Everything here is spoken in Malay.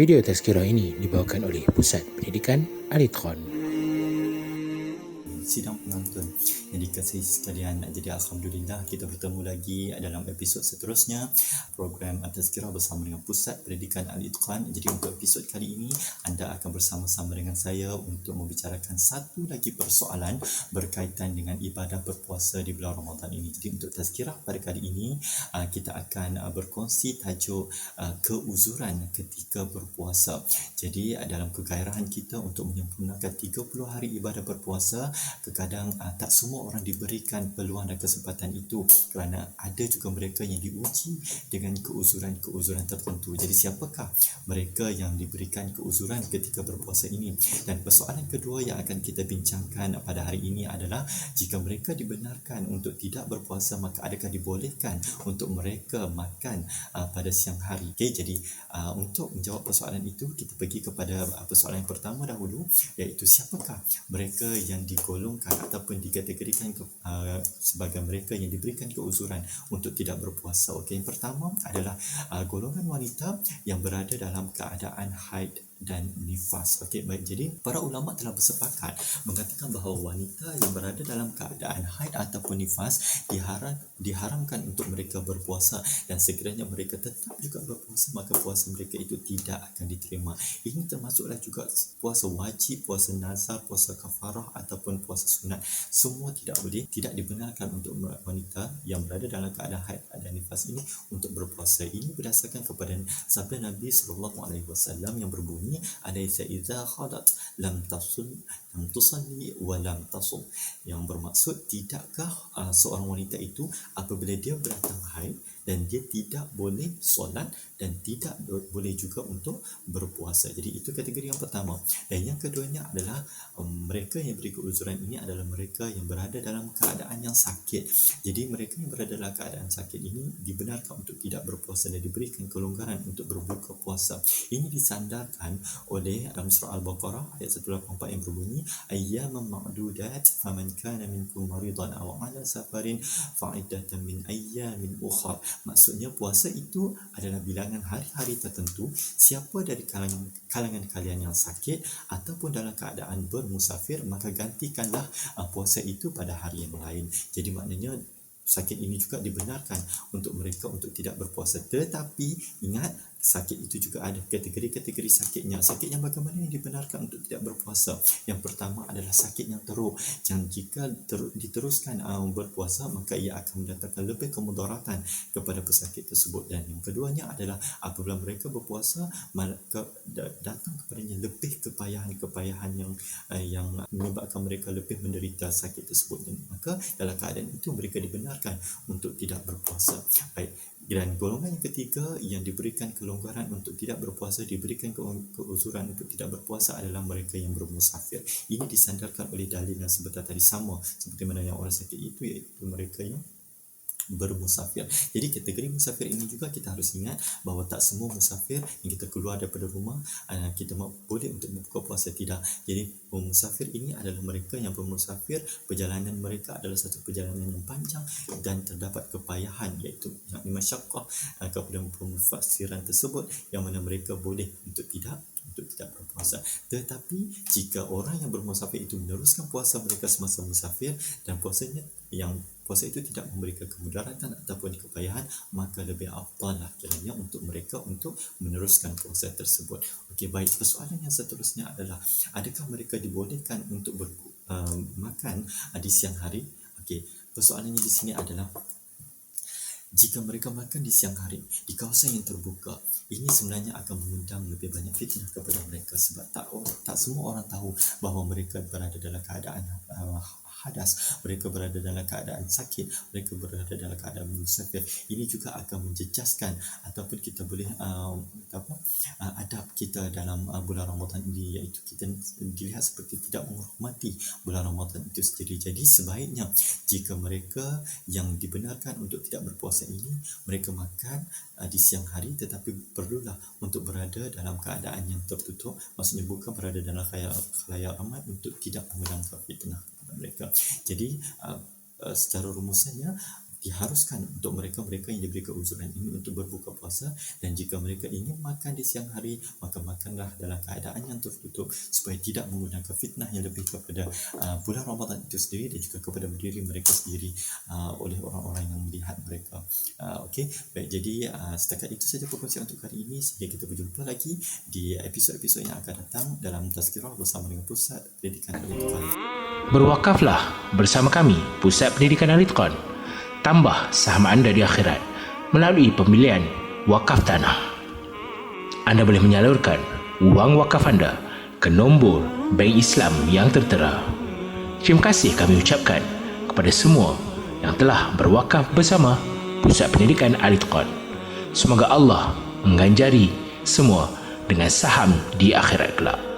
Video tazkirah ini dibawakan oleh Pusat Pendidikan Al-Itqan. Sidang penonton yang dikasihi sekalian, jadi Alhamdulillah kita bertemu lagi dalam episod seterusnya program Tazkirah bersama dengan Pusat Pendidikan Al-Itqan. Jadi untuk episod kali ini anda akan bersama-sama dengan saya untuk membicarakan satu lagi persoalan berkaitan dengan ibadah berpuasa di bulan Ramadan ini. Jadi untuk Tazkirah pada kali ini kita akan berkongsi tajuk keuzuran ketika berpuasa. Jadi dalam kegairahan kita untuk menyempurnakan 30 hari ibadah berpuasa, kadang tak semua orang diberikan peluang dan kesempatan itu, kerana ada juga mereka yang diuji dengan keuzuran-keuzuran tertentu. Jadi siapakah mereka yang diberikan keuzuran ketika berpuasa ini? Dan persoalan kedua yang akan kita bincangkan pada hari ini adalah, jika mereka dibenarkan untuk tidak berpuasa, maka adakah dibolehkan untuk mereka makan pada siang hari? Okay, jadi untuk menjawab persoalan itu, kita pergi kepada persoalan yang pertama dahulu, iaitu siapakah mereka yang digolongkan ataupun dikategorikan sebagai mereka yang diberikan keuzuran untuk tidak berpuasa. Okey, yang pertama adalah golongan wanita yang berada dalam keadaan haid dan nifas. Okey, baik. Jadi para ulama telah bersepakat mengatakan bahawa wanita yang berada dalam keadaan haid ataupun nifas diharamkan untuk mereka berpuasa, dan sekiranya mereka tetap juga berpuasa, maka puasa mereka itu tidak akan diterima. Ini termasuklah juga puasa wajib, puasa nazar, puasa kafarah ataupun puasa sunat. Semua tidak boleh, tidak dibenarkan untuk wanita yang berada dalam keadaan haid dan nifas ini untuk berpuasa. Ini berdasarkan kepada sabda Nabi SAW yang berbunyi, alaysa idza khadat lam tusalli wa lam tasum, yang bermaksud, tidakkah seorang wanita itu apabila dia datang haid dan dia tidak boleh solat dan tidak boleh juga untuk berpuasa. Jadi itu kategori yang pertama. Dan yang keduanya adalah mereka yang beri keuzuran ini adalah mereka yang berada dalam keadaan yang sakit. Jadi mereka yang berada dalam keadaan sakit ini dibenarkan untuk tidak berpuasa dan diberikan kelonggaran untuk berbuka puasa. Ini disandarkan oleh dalam surah Al-Baqarah ayat 184 yang berbunyi, ayyaman ma'dudat faman kana minkum maridan aw ala safarin fa'iddatan min ayyamin ukhra. Maksudnya puasa itu adalah bilangan hari-hari tertentu. Siapa dari kalangan kalian yang sakit ataupun dalam keadaan bermusafir, maka gantikanlah puasa itu pada hari yang lain. Jadi maknanya sakit ini juga dibenarkan untuk mereka untuk tidak berpuasa. Tetapi ingat, sakit itu juga ada kategori-kategori sakitnya. Sakit yang bagaimana yang dibenarkan untuk tidak berpuasa? Yang pertama adalah sakit yang teruk, yang jika diteruskan berpuasa, maka ia akan mendatangkan lebih kemudaratan kepada pesakit tersebut. Dan yang keduanya adalah apabila mereka berpuasa, maka datang kepadanya lebih kepayahan yang menyebabkan mereka lebih menderita sakit tersebut. Maka dalam keadaan itu mereka dibenarkan untuk tidak berpuasa. Baik. Dan golongan yang ketiga yang diberikan kelonggaran untuk tidak berpuasa, diberikan keuzuran untuk tidak berpuasa adalah mereka yang bermusafir. Ini disandarkan oleh dalil yang sebentar tadi, sama seperti mana yang orang sakit itu, iaitu mereka yang bermusafir. Jadi kategori musafir ini juga kita harus ingat bahawa tak semua musafir yang kita keluar daripada rumah kita boleh untuk berbuka puasa, tidak. Jadi musafir ini adalah mereka yang bermusafir, perjalanan mereka adalah satu perjalanan yang panjang dan terdapat kepayahan, iaitu masyaqqah kepada pemufassiran tersebut, yang mana mereka boleh untuk tidak berpuasa. Tetapi jika orang yang bermusafir itu meneruskan puasa mereka semasa musafir, dan puasa itu tidak memberikan kemudaratan ataupun kepayahan, maka lebih afdal lah kiranya untuk mereka untuk meneruskan puasa tersebut. Okey, baik. Persoalan yang seterusnya adalah, adakah mereka dibolehkan untuk makan di siang hari? Okey, persoalannya di sini adalah, jika mereka makan di siang hari di kawasan yang terbuka, ini sebenarnya akan mengundang lebih banyak fitnah kepada mereka, sebab tak semua orang tahu bahawa mereka berada dalam keadaan hadas, mereka berada dalam keadaan sakit, mereka berada dalam keadaan musafir. Ini juga akan menjejaskan ataupun kita boleh adab kita dalam bulan Ramadan ini, iaitu kita dilihat seperti tidak menghormati bulan Ramadan itu sendiri. Jadi sebaiknya jika mereka yang dibenarkan untuk tidak berpuasa ini, mereka makan di siang hari, tetapi perlulah untuk berada dalam keadaan yang tertutup, maksudnya bukan berada dalam khalayak ramai, untuk tidak mengundang fitnah kepada mereka. Jadi secara rumusannya, diharuskan untuk mereka-mereka yang diberi keuzuran ini untuk berbuka puasa, dan jika mereka ingin makan di siang hari, maka makanlah dalam keadaan yang tertutup supaya tidak menggunakan fitnah yang lebih kepada bulan Ramadan itu sendiri dan juga kepada diri mereka sendiri oleh orang-orang yang melihat mereka. Okey, baik, jadi setakat itu saja perkongsian untuk kali ini, sehingga kita berjumpa lagi di episod-episod yang akan datang dalam Tazkirah bersama dengan Pusat Pendidikan Al-Itqan. Berwakaflah bersama kami, Pusat Pendidikan Al-Itqan. Tambah saham anda di akhirat melalui pembelian wakaf tanah. Anda boleh menyalurkan wang wakaf anda ke nombor Bank Islam yang tertera. Terima kasih kami ucapkan kepada semua yang telah berwakaf bersama Pusat Pendidikan Al-Itqan. Semoga Allah mengganjari semua dengan saham di akhirat kelak.